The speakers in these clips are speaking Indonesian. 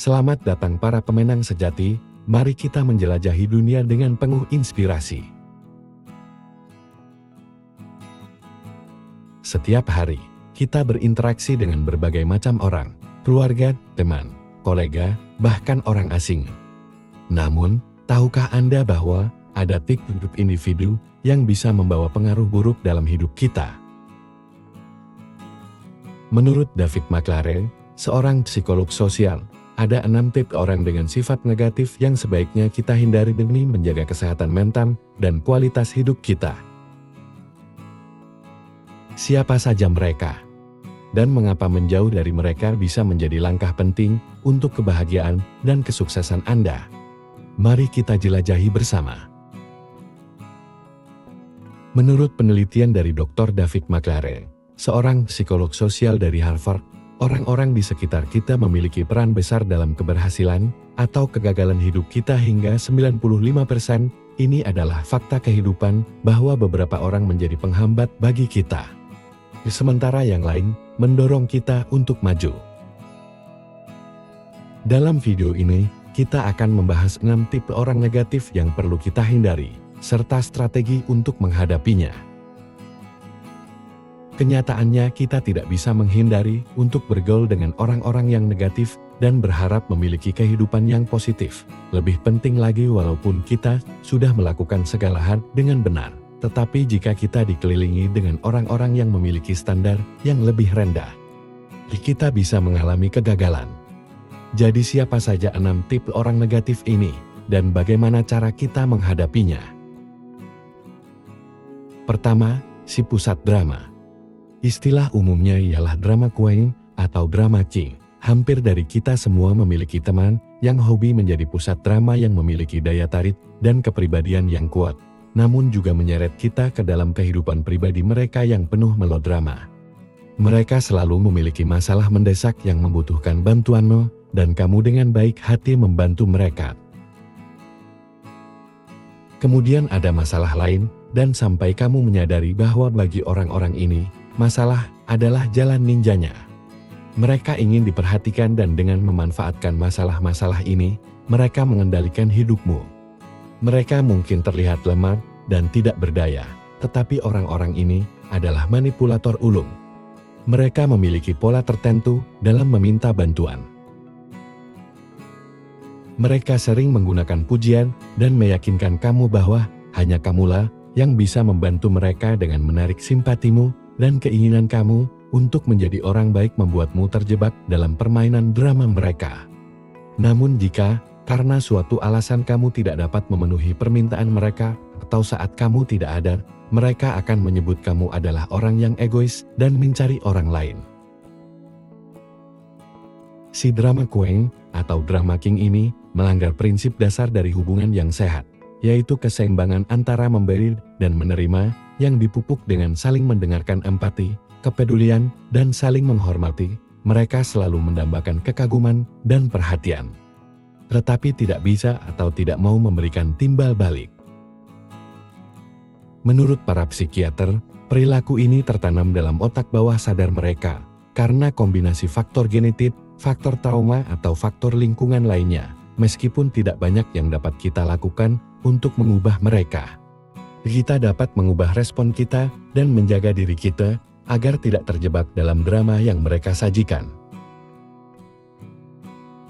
Selamat datang para pemenang sejati, mari kita menjelajahi dunia dengan penuh inspirasi. Setiap hari, kita berinteraksi dengan berbagai macam orang, keluarga, teman, kolega, bahkan orang asing. Namun, tahukah Anda bahwa ada tipe individu yang bisa membawa pengaruh buruk dalam hidup kita? Menurut David McLaren, seorang psikolog sosial, ada 6 tipe orang dengan sifat negatif yang sebaiknya kita hindari demi menjaga kesehatan mental dan kualitas hidup kita. Siapa saja mereka? Dan mengapa menjauh dari mereka bisa menjadi langkah penting untuk kebahagiaan dan kesuksesan Anda? Mari kita jelajahi bersama. Menurut penelitian dari Dr. David McLaren, seorang psikolog sosial dari Harvard, orang-orang di sekitar kita memiliki peran besar dalam keberhasilan atau kegagalan hidup kita hingga 95%. Ini adalah fakta kehidupan bahwa beberapa orang menjadi penghambat bagi kita, sementara yang lain mendorong kita untuk maju. Dalam video ini, kita akan membahas 6 tipe orang negatif yang perlu kita hindari, serta strategi untuk menghadapinya. Kenyataannya kita tidak bisa menghindari untuk bergaul dengan orang-orang yang negatif dan berharap memiliki kehidupan yang positif. Lebih penting lagi walaupun kita sudah melakukan segala hal dengan benar, tetapi jika kita dikelilingi dengan orang-orang yang memiliki standar yang lebih rendah, kita bisa mengalami kegagalan. Jadi siapa saja 6 tipe orang negatif ini, dan bagaimana cara kita menghadapinya? Pertama, si pusat drama. Istilah umumnya ialah drama queen atau drama king. Hampir dari kita semua memiliki teman yang hobi menjadi pusat drama yang memiliki daya tarik dan kepribadian yang kuat, namun juga menyeret kita ke dalam kehidupan pribadi mereka yang penuh melodrama. Mereka selalu memiliki masalah mendesak yang membutuhkan bantuanmu, dan kamu dengan baik hati membantu mereka. Kemudian ada masalah lain, dan sampai kamu menyadari bahwa bagi orang-orang ini, masalah adalah jalan ninjanya. Mereka ingin diperhatikan dan dengan memanfaatkan masalah-masalah ini, mereka mengendalikan hidupmu. Mereka mungkin terlihat lemah dan tidak berdaya, tetapi orang-orang ini adalah manipulator ulung. Mereka memiliki pola tertentu dalam meminta bantuan. Mereka sering menggunakan pujian dan meyakinkan kamu bahwa hanya kamulah yang bisa membantu mereka dengan menarik simpatimu, dan keinginan kamu untuk menjadi orang baik membuatmu terjebak dalam permainan drama mereka. Namun jika, karena suatu alasan kamu tidak dapat memenuhi permintaan mereka, atau saat kamu tidak ada, mereka akan menyebut kamu adalah orang yang egois dan mencari orang lain. Si drama queen atau drama king ini melanggar prinsip dasar dari hubungan yang sehat, yaitu keseimbangan antara memberi dan menerima, yang dipupuk dengan saling mendengarkan empati, kepedulian, dan saling menghormati. Mereka selalu mendambakan kekaguman dan perhatian, tetapi tidak bisa atau tidak mau memberikan timbal balik. Menurut para psikiater, perilaku ini tertanam dalam otak bawah sadar mereka, karena kombinasi faktor genetik, faktor trauma atau faktor lingkungan lainnya, meskipun tidak banyak yang dapat kita lakukan untuk mengubah mereka. Kita dapat mengubah respon kita dan menjaga diri kita agar tidak terjebak dalam drama yang mereka sajikan.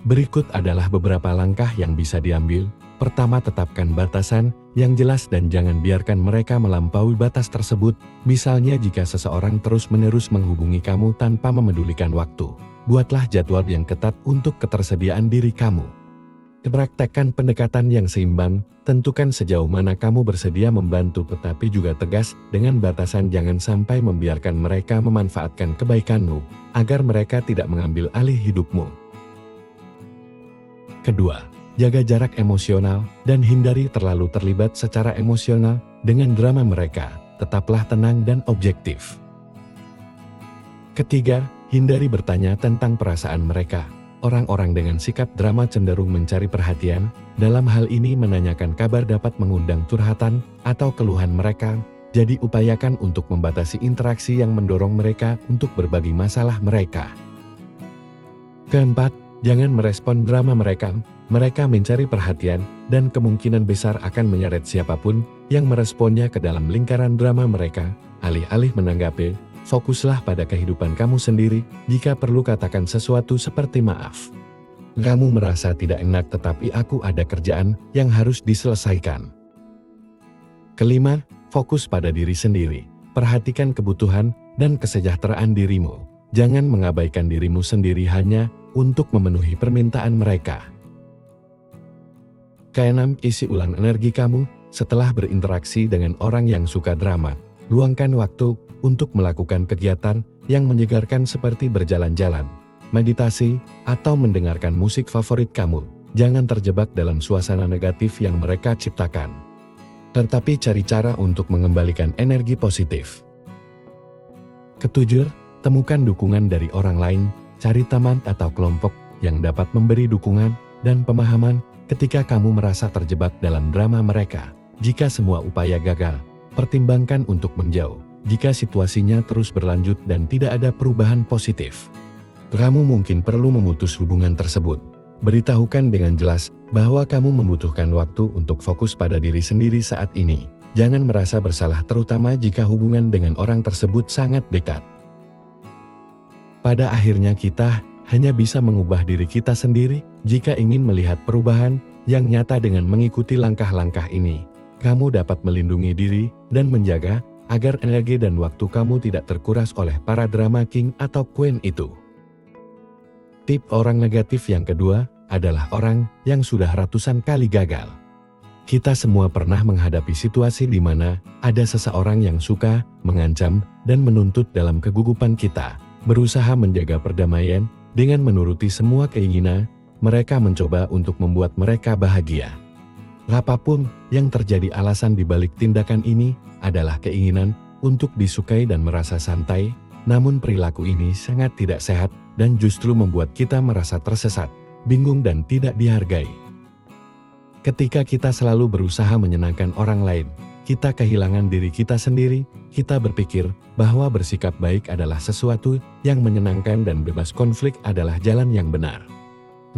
Berikut adalah beberapa langkah yang bisa diambil. Pertama, tetapkan batasan yang jelas dan jangan biarkan mereka melampaui batas tersebut. Misalnya jika seseorang terus-menerus menghubungi kamu tanpa memedulikan waktu, buatlah jadwal yang ketat untuk ketersediaan diri kamu. Praktekkan pendekatan yang seimbang, tentukan sejauh mana kamu bersedia membantu tetapi juga tegas dengan batasan jangan sampai membiarkan mereka memanfaatkan kebaikanmu, agar mereka tidak mengambil alih hidupmu. Kedua, jaga jarak emosional dan hindari terlalu terlibat secara emosional dengan drama mereka, tetaplah tenang dan objektif. Ketiga, hindari bertanya tentang perasaan mereka. Orang-orang dengan sikap drama cenderung mencari perhatian, dalam hal ini menanyakan kabar dapat mengundang curhatan atau keluhan mereka, jadi upayakan untuk membatasi interaksi yang mendorong mereka untuk berbagi masalah mereka. Keempat, Jangan merespon drama mereka. Mereka mencari perhatian dan kemungkinan besar akan menyeret siapapun yang meresponnya ke dalam lingkaran drama mereka. Alih-alih menanggapi, fokuslah pada kehidupan kamu sendiri. Jika perlu katakan sesuatu seperti maaf. Kamu merasa tidak enak tetapi aku ada kerjaan yang harus diselesaikan. Kelima, fokus pada diri sendiri. Perhatikan kebutuhan dan kesejahteraan dirimu. Jangan mengabaikan dirimu sendiri hanya untuk memenuhi permintaan mereka. Keenam, isi ulang energi kamu setelah berinteraksi dengan orang yang suka drama. Luangkan waktu untuk melakukan kegiatan yang menyegarkan seperti berjalan-jalan, meditasi, atau mendengarkan musik favorit kamu. Jangan terjebak dalam suasana negatif yang mereka ciptakan. Tetapi cari cara untuk mengembalikan energi positif. Ketujuh, temukan dukungan dari orang lain. Cari teman atau kelompok yang dapat memberi dukungan dan pemahaman ketika kamu merasa terjebak dalam drama mereka. Jika semua upaya gagal, pertimbangkan untuk menjauh. Jika situasinya terus berlanjut dan tidak ada perubahan positif, kamu mungkin perlu memutus hubungan tersebut. Beritahukan dengan jelas bahwa kamu membutuhkan waktu untuk fokus pada diri sendiri saat ini. Jangan merasa bersalah terutama jika hubungan dengan orang tersebut sangat dekat. Pada akhirnya kita hanya bisa mengubah diri kita sendiri. Jika ingin melihat perubahan yang nyata dengan mengikuti langkah-langkah ini, kamu dapat melindungi diri dan menjaga agar energi dan waktu kamu tidak terkuras oleh para drama king atau queen itu. Tip orang negatif yang kedua adalah orang yang sudah ratusan kali gagal. Kita semua pernah menghadapi situasi di mana ada seseorang yang suka mengancam dan menuntut dalam kegugupan kita. Berusaha menjaga perdamaian dengan menuruti semua keinginan, mereka mencoba untuk membuat mereka bahagia. Apapun yang terjadi, alasan di balik tindakan ini adalah keinginan untuk disukai dan merasa santai, namun perilaku ini sangat tidak sehat dan justru membuat kita merasa tersesat, bingung dan tidak dihargai. Ketika kita selalu berusaha menyenangkan orang lain, kita kehilangan diri kita sendiri. Kita berpikir bahwa bersikap baik adalah sesuatu yang menyenangkan dan bebas konflik adalah jalan yang benar.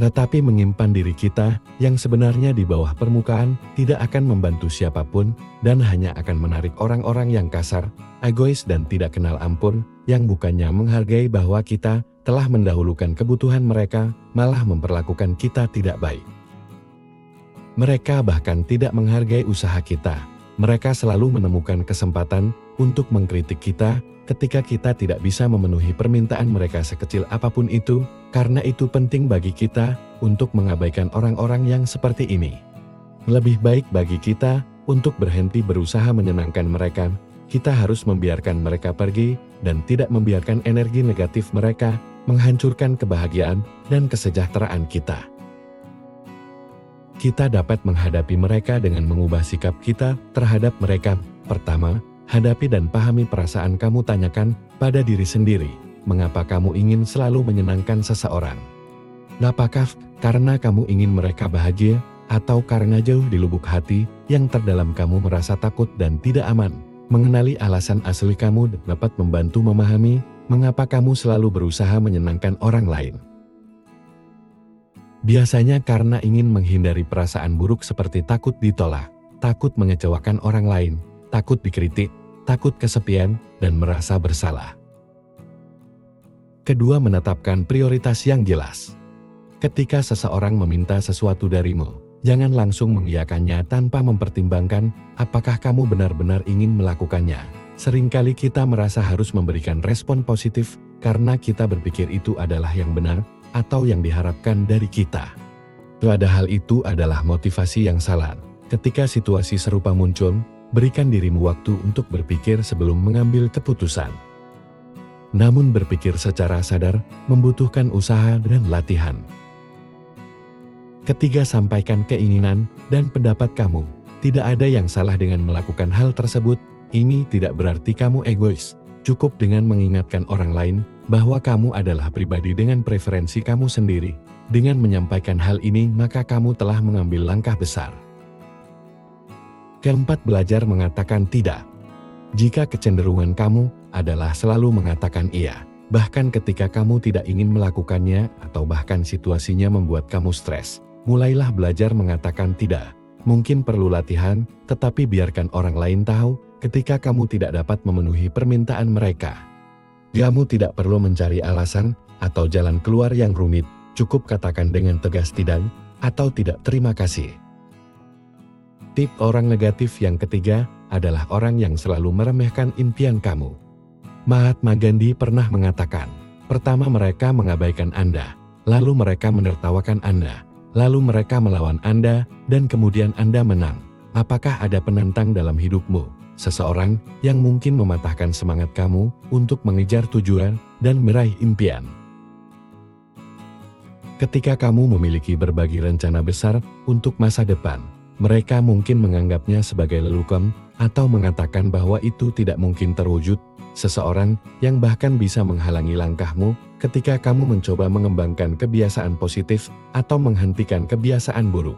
Tetapi menyimpan diri kita yang sebenarnya di bawah permukaan tidak akan membantu siapapun dan hanya akan menarik orang-orang yang kasar, egois dan tidak kenal ampun, yang bukannya menghargai bahwa kita telah mendahulukan kebutuhan mereka, malah memperlakukan kita tidak baik. Mereka bahkan tidak menghargai usaha kita. Mereka selalu menemukan kesempatan untuk mengkritik kita ketika kita tidak bisa memenuhi permintaan mereka sekecil apapun itu. Karena itu penting bagi kita untuk mengabaikan orang-orang yang seperti ini. Lebih baik bagi kita untuk berhenti berusaha menyenangkan mereka. Kita harus membiarkan mereka pergi dan tidak membiarkan energi negatif mereka menghancurkan kebahagiaan dan kesejahteraan kita. Kita dapat menghadapi mereka dengan mengubah sikap kita terhadap mereka. Pertama, hadapi dan pahami perasaan kamu. Tanyakan pada diri sendiri, mengapa kamu ingin selalu menyenangkan seseorang? Apakah karena kamu ingin mereka bahagia, atau karena jauh di lubuk hati yang terdalam kamu merasa takut dan tidak aman? Mengenali alasan asli kamu dapat membantu memahami mengapa kamu selalu berusaha menyenangkan orang lain. Biasanya karena ingin menghindari perasaan buruk seperti takut ditolak, takut mengecewakan orang lain, takut dikritik, takut kesepian, dan merasa bersalah. Kedua, menetapkan prioritas yang jelas. Ketika seseorang meminta sesuatu darimu, jangan langsung mengiyakannya tanpa mempertimbangkan apakah kamu benar-benar ingin melakukannya. Seringkali kita merasa harus memberikan respon positif karena kita berpikir itu adalah yang benar atau yang diharapkan dari kita. Padahal itu adalah motivasi yang salah. Ketika situasi serupa muncul, berikan dirimu waktu untuk berpikir sebelum mengambil keputusan. Namun berpikir secara sadar membutuhkan usaha dan latihan. Ketiga, sampaikan keinginan dan pendapat kamu. Tidak ada yang salah dengan melakukan hal tersebut. Ini tidak berarti kamu egois. Cukup dengan mengingatkan orang lain bahwa kamu adalah pribadi dengan preferensi kamu sendiri. Dengan menyampaikan hal ini, maka kamu telah mengambil langkah besar. Keempat, belajar mengatakan tidak. Jika kecenderungan kamu adalah selalu mengatakan iya, Bahkan ketika kamu tidak ingin melakukannya atau bahkan situasinya membuat kamu stres, mulailah belajar mengatakan tidak. Mungkin perlu latihan, tetapi biarkan orang lain tahu ketika kamu tidak dapat memenuhi permintaan mereka. Kamu tidak perlu mencari alasan atau jalan keluar yang rumit, cukup katakan dengan tegas tidak atau tidak terima kasih. Tip orang negatif yang ketiga adalah orang yang selalu meremehkan impian kamu. Mahatma Gandhi pernah mengatakan, pertama mereka mengabaikan Anda, lalu mereka menertawakan Anda, lalu mereka melawan Anda, dan kemudian Anda menang. Apakah ada penantang dalam hidupmu? Seseorang yang mungkin mematahkan semangat kamu untuk mengejar tujuan dan meraih impian. Ketika kamu memiliki berbagai rencana besar untuk masa depan, mereka mungkin menganggapnya sebagai lelucon atau mengatakan bahwa itu tidak mungkin terwujud. Seseorang yang bahkan bisa menghalangi langkahmu ketika kamu mencoba mengembangkan kebiasaan positif atau menghentikan kebiasaan buruk.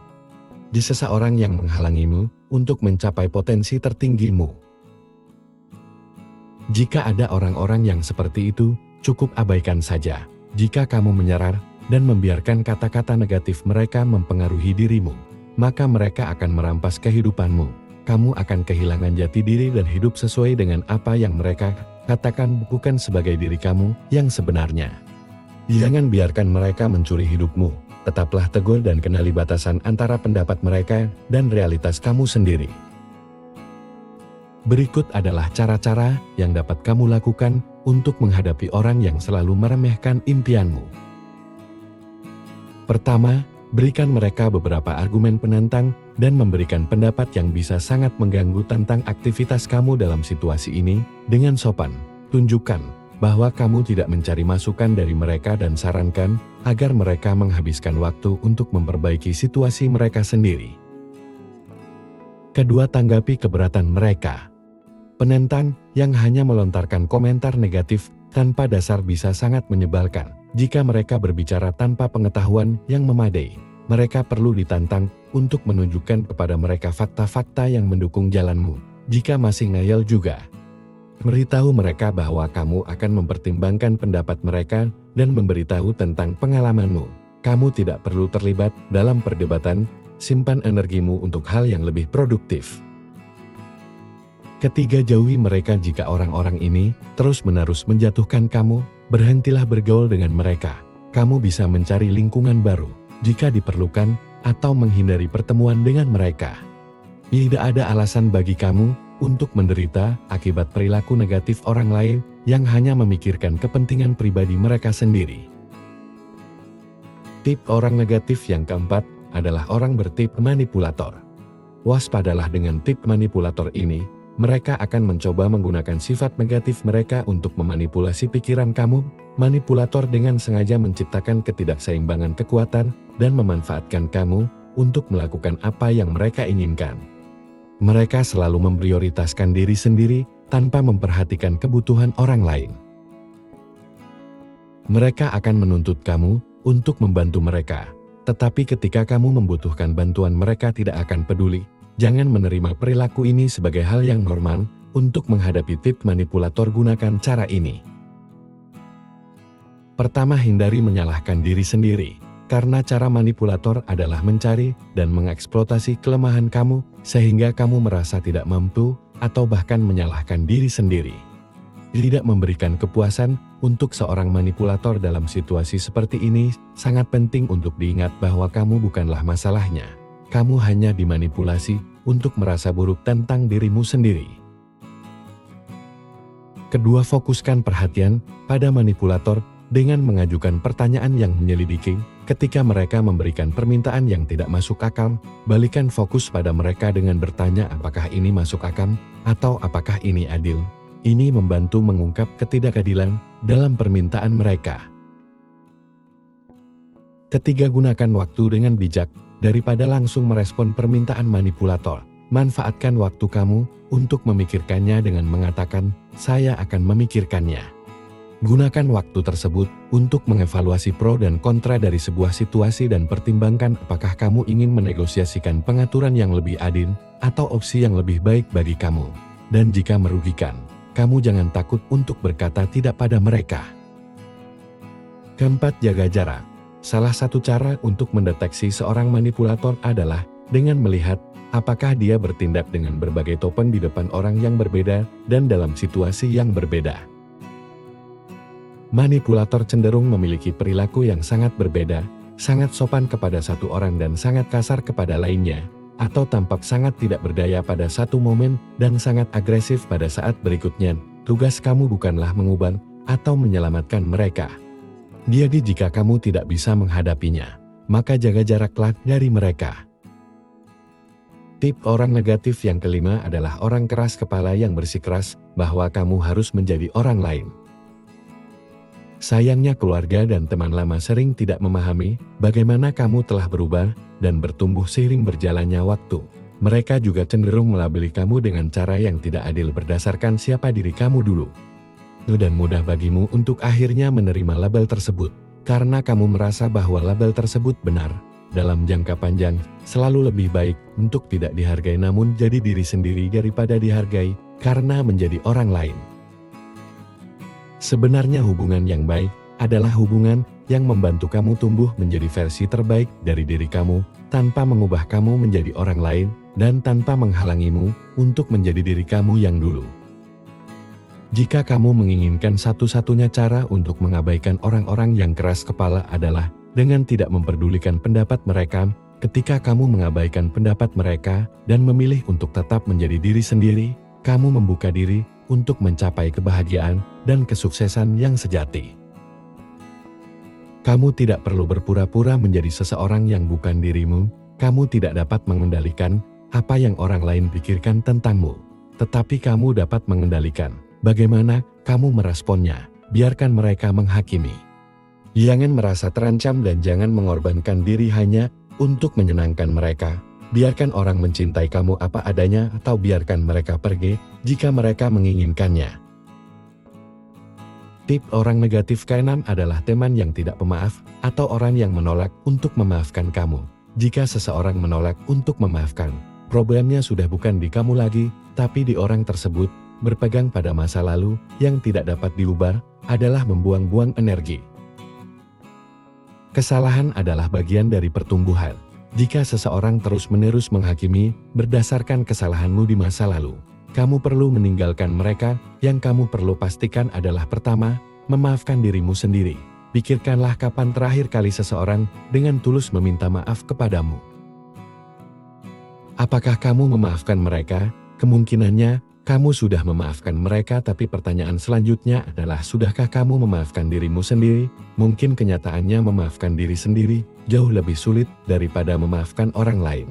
Di seseorang yang menghalangimu untuk mencapai potensi tertinggimu. Jika ada orang-orang yang seperti itu, cukup abaikan saja. Jika kamu menyerah dan membiarkan kata-kata negatif mereka mempengaruhi dirimu, maka mereka akan merampas kehidupanmu. Kamu akan kehilangan jati diri dan hidup sesuai dengan apa yang mereka katakan, bukan sebagai diri kamu yang sebenarnya. Jangan biarkan mereka mencuri hidupmu. Tetaplah teguh dan kenali batasan antara pendapat mereka dan realitas kamu sendiri. Berikut adalah cara-cara yang dapat kamu lakukan untuk menghadapi orang yang selalu meremehkan impianmu. Pertama, berikan mereka beberapa argumen penantang dan memberikan pendapat yang bisa sangat mengganggu tentang aktivitas kamu dalam situasi ini. Dengan sopan, tunjukkan bahwa kamu tidak mencari masukan dari mereka dan sarankan agar mereka menghabiskan waktu untuk memperbaiki situasi mereka sendiri. Kedua, tanggapi keberatan mereka. Penentang yang hanya melontarkan komentar negatif tanpa dasar bisa sangat menyebalkan. Jika mereka berbicara tanpa pengetahuan yang memadai, mereka perlu ditantang untuk menunjukkan kepada mereka fakta-fakta yang mendukung jalanmu. Jika masih ngayal juga, beritahu mereka bahwa kamu akan mempertimbangkan pendapat mereka dan memberitahu tentang pengalamanmu. Kamu tidak perlu terlibat dalam perdebatan, simpan energimu untuk hal yang lebih produktif. Ketiga, jauhi mereka jika orang-orang ini terus-menerus menjatuhkan kamu. Berhentilah bergaul dengan mereka. Kamu bisa mencari lingkungan baru jika diperlukan atau menghindari pertemuan dengan mereka. Tidak ada alasan bagi kamu untuk menderita akibat perilaku negatif orang lain yang hanya memikirkan kepentingan pribadi mereka sendiri. Tip orang negatif yang keempat adalah orang bertip manipulator. Waspadalah dengan tip manipulator ini. Mereka akan mencoba menggunakan sifat negatif mereka untuk memanipulasi pikiran kamu. Manipulator dengan sengaja menciptakan ketidakseimbangan kekuatan dan memanfaatkan kamu untuk melakukan apa yang mereka inginkan. Mereka selalu memprioritaskan diri sendiri tanpa memperhatikan kebutuhan orang lain. Mereka akan menuntut kamu untuk membantu mereka, tetapi ketika kamu membutuhkan bantuan mereka tidak akan peduli. Jangan menerima perilaku ini sebagai hal yang normal. Untuk menghadapi tip manipulator, gunakan cara ini. Pertama, hindari menyalahkan diri sendiri. Karena cara manipulator adalah mencari dan mengeksploitasi kelemahan kamu, sehingga kamu merasa tidak mampu atau bahkan menyalahkan diri sendiri. Tidak memberikan kepuasan untuk seorang manipulator dalam situasi seperti ini. Sangat penting untuk diingat bahwa kamu bukanlah masalahnya. Kamu hanya dimanipulasi untuk merasa buruk tentang dirimu sendiri. Kedua, fokuskan perhatian pada manipulator dengan mengajukan pertanyaan yang menyelidiki. Ketika mereka memberikan permintaan yang tidak masuk akal, balikan fokus pada mereka dengan bertanya apakah ini masuk akal atau apakah ini adil. Ini membantu mengungkap ketidakadilan dalam permintaan mereka. Ketiga, gunakan waktu dengan bijak. Daripada langsung merespon permintaan manipulator, manfaatkan waktu kamu untuk memikirkannya dengan mengatakan, "Saya akan memikirkannya." Gunakan waktu tersebut untuk mengevaluasi pro dan kontra dari sebuah situasi dan pertimbangkan apakah kamu ingin menegosiasikan pengaturan yang lebih adil atau opsi yang lebih baik bagi kamu. Dan jika merugikan, kamu jangan takut untuk berkata tidak pada mereka. Keempat, jaga jarak. Salah satu cara untuk mendeteksi seorang manipulator adalah dengan melihat apakah dia bertindak dengan berbagai topeng di depan orang yang berbeda dan dalam situasi yang berbeda. Manipulator cenderung memiliki perilaku yang sangat berbeda, sangat sopan kepada satu orang dan sangat kasar kepada lainnya, atau tampak sangat tidak berdaya pada satu momen dan sangat agresif pada saat berikutnya. Tugas kamu bukanlah mengubah atau menyelamatkan mereka. Jadi jika kamu tidak bisa menghadapinya, maka jaga jaraklah dari mereka. Tip orang negatif yang kelima adalah orang keras kepala yang bersikeras bahwa kamu harus menjadi orang lain. Sayangnya keluarga dan teman lama sering tidak memahami bagaimana kamu telah berubah dan bertumbuh seiring berjalannya waktu. Mereka juga cenderung melabeli kamu dengan cara yang tidak adil berdasarkan siapa diri kamu dulu. Dan mudah bagimu untuk akhirnya menerima label tersebut, karena kamu merasa bahwa label tersebut benar. Dalam jangka panjang, selalu lebih baik untuk tidak dihargai namun jadi diri sendiri daripada dihargai karena menjadi orang lain. Sebenarnya hubungan yang baik adalah hubungan yang membantu kamu tumbuh menjadi versi terbaik dari diri kamu, tanpa mengubah kamu menjadi orang lain, dan tanpa menghalangimu untuk menjadi diri kamu yang dulu. Jika kamu menginginkan satu-satunya cara untuk mengabaikan orang-orang yang keras kepala adalah dengan tidak memperdulikan pendapat mereka, ketika kamu mengabaikan pendapat mereka dan memilih untuk tetap menjadi diri sendiri, kamu membuka diri untuk mencapai kebahagiaan dan kesuksesan yang sejati. Kamu tidak perlu berpura-pura menjadi seseorang yang bukan dirimu, kamu tidak dapat mengendalikan apa yang orang lain pikirkan tentangmu, tetapi kamu dapat mengendalikan bagaimana kamu meresponnya. Biarkan mereka menghakimi. Jangan merasa terancam dan jangan mengorbankan diri hanya untuk menyenangkan mereka. Biarkan orang mencintai kamu apa adanya atau biarkan mereka pergi jika mereka menginginkannya. Tip orang negatif keenam adalah teman yang tidak pemaaf atau orang yang menolak untuk memaafkan kamu. Jika seseorang menolak untuk memaafkan, problemnya sudah bukan di kamu lagi, tapi di orang tersebut. Berpegang pada masa lalu yang tidak dapat diubah adalah membuang-buang energi. Kesalahan adalah bagian dari pertumbuhan. Jika seseorang terus-menerus menghakimi berdasarkan kesalahanmu di masa lalu, kamu perlu meninggalkan mereka. Yang kamu perlu pastikan adalah pertama, memaafkan dirimu sendiri. Pikirkanlah kapan terakhir kali seseorang dengan tulus meminta maaf kepadamu. Apakah kamu memaafkan mereka? Kemungkinannya, kamu sudah memaafkan mereka, tapi pertanyaan selanjutnya adalah sudahkah kamu memaafkan dirimu sendiri? Mungkin kenyataannya memaafkan diri sendiri jauh lebih sulit daripada memaafkan orang lain.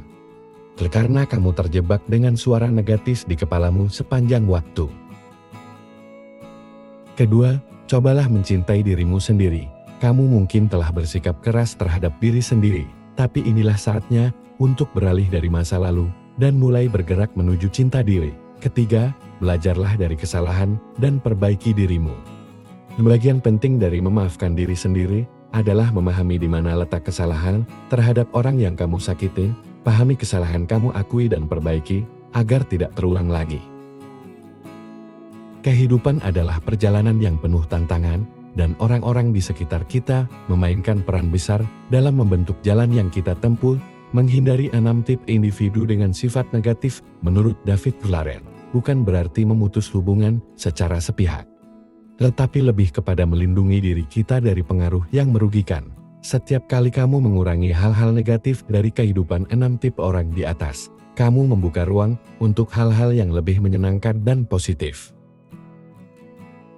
Karena kamu terjebak dengan suara negatif di kepalamu sepanjang waktu. Kedua, cobalah mencintai dirimu sendiri. Kamu mungkin telah bersikap keras terhadap diri sendiri, tapi inilah saatnya untuk beralih dari masa lalu dan mulai bergerak menuju cinta diri. Ketiga, belajarlah dari kesalahan dan perbaiki dirimu. Bagian penting dari memaafkan diri sendiri adalah memahami di mana letak kesalahan terhadap orang yang kamu sakiti. Pahami kesalahan kamu, akui dan perbaiki agar tidak terulang lagi. Kehidupan adalah perjalanan yang penuh tantangan dan orang-orang di sekitar kita memainkan peran besar dalam membentuk jalan yang kita tempuh. Menghindari 6 tip individu dengan sifat negatif menurut David Claren bukan berarti memutus hubungan secara sepihak, tetapi lebih kepada melindungi diri kita dari pengaruh yang merugikan. Setiap kali kamu mengurangi hal-hal negatif dari kehidupan 6 tip orang di atas, kamu membuka ruang untuk hal-hal yang lebih menyenangkan dan positif.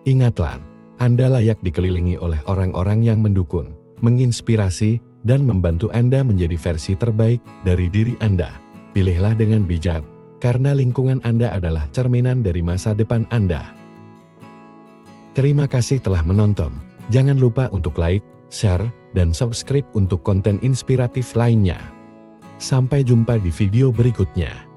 Ingatlah, Anda layak dikelilingi oleh orang-orang yang mendukung, menginspirasi, dan membantu Anda menjadi versi terbaik dari diri Anda. Pilihlah dengan bijak, karena lingkungan Anda adalah cerminan dari masa depan Anda. Terima kasih telah menonton. Jangan lupa untuk like, share, dan subscribe untuk konten inspiratif lainnya. Sampai jumpa di video berikutnya.